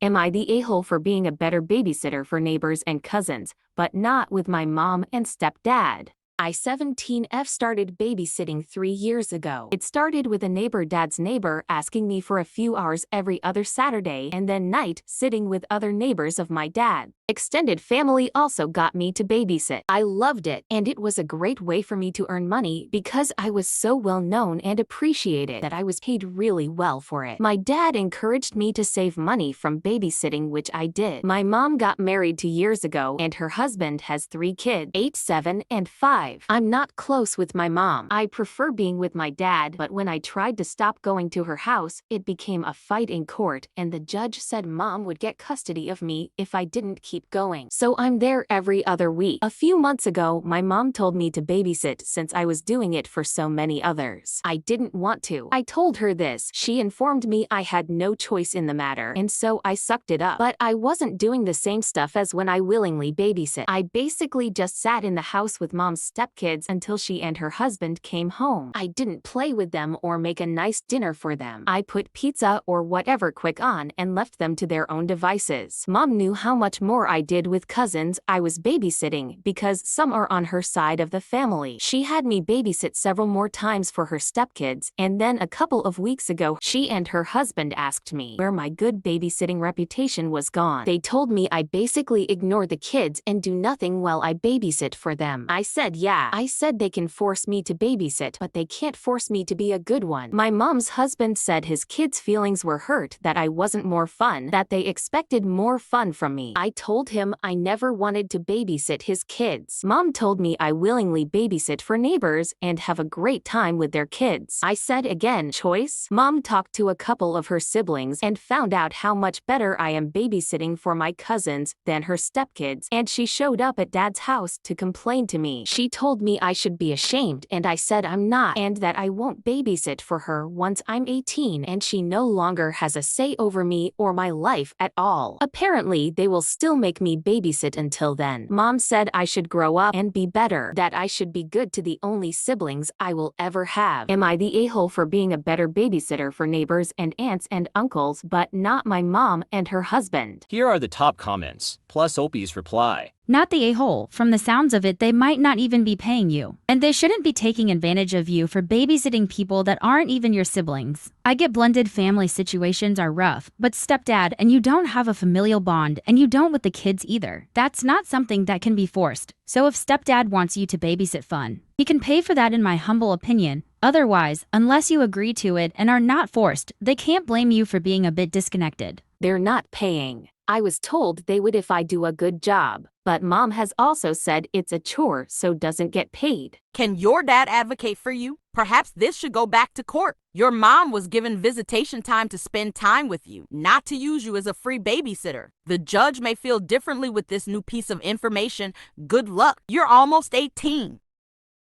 Am I the a-hole for being a better babysitter for neighbors and cousins, but not with my mom and stepdad? I 17F started babysitting 3 years ago. It started with a neighbor dad's neighbor asking me for a few hours every other Saturday and then night sitting with other neighbors of my dad. Extended family also got me to babysit. I loved it, and it was a great way for me to earn money because I was so well known and appreciated that I was paid really well for it. My dad encouraged me to save money from babysitting, which I did. My mom got married 2 years ago and her husband has 3 kids, 8, 7, and 5. I'm not close with my mom. I prefer being with my dad, but when I tried to stop going to her house, it became a fight in court and the judge said mom would get custody of me if I didn't keep going. So I'm there every other week. A few months ago, my mom told me to babysit since I was doing it for so many others. I didn't want to. I told her this. She informed me I had no choice in the matter, and so I sucked it up. But I wasn't doing the same stuff as when I willingly babysit. I basically just sat in the house with mom's stepkids until she and her husband came home. I didn't play with them or make a nice dinner for them. I put pizza or whatever quick on and left them to their own devices. Mom knew how much more I did with cousins I was babysitting because some are on her side of the family. She had me babysit several more times for her stepkids, and then a couple of weeks ago, she and her husband asked me where my good babysitting reputation was gone. They told me I basically ignore the kids and do nothing while I babysit for them. I said yeah. I said they can force me to babysit, but they can't force me to be a good one. My mom's husband said his kids' feelings were hurt that I wasn't more fun, that they expected more fun from me. I told him I never wanted to babysit his kids. Mom told me I willingly babysit for neighbors and have a great time with their kids. I said again, choice? Mom talked to a couple of her siblings and found out how much better I am babysitting for my cousins than her stepkids, and she showed up at dad's house to complain to me. She told me I should be ashamed, and I said I'm not, and that I won't babysit for her once I'm 18 and she no longer has a say over me or my life at all. Apparently, they will still make me babysit until then. Mom said I should grow up and be better, that I should be good to the only siblings I will ever have. Am I the a-hole for being a better babysitter for neighbors and aunts and uncles, but not my mom and her husband? Here are the top comments, plus Opie's reply. Not the a-hole. From the sounds of it, they might not even be paying you. And they shouldn't be taking advantage of you for babysitting people that aren't even your siblings. I get blended family situations are rough, but stepdad and you don't have a familial bond and you don't with the kids either. That's not something that can be forced. So if stepdad wants you to babysit fun, he can pay for that in my humble opinion. Otherwise, unless you agree to it and are not forced, they can't blame you for being a bit disconnected. They're not paying. I was told they would if I do a good job, but mom has also said it's a chore so doesn't get paid. Can your dad advocate for you? Perhaps this should go back to court. Your mom was given visitation time to spend time with you, not to use you as a free babysitter. The judge may feel differently with this new piece of information. Good luck. You're almost 18.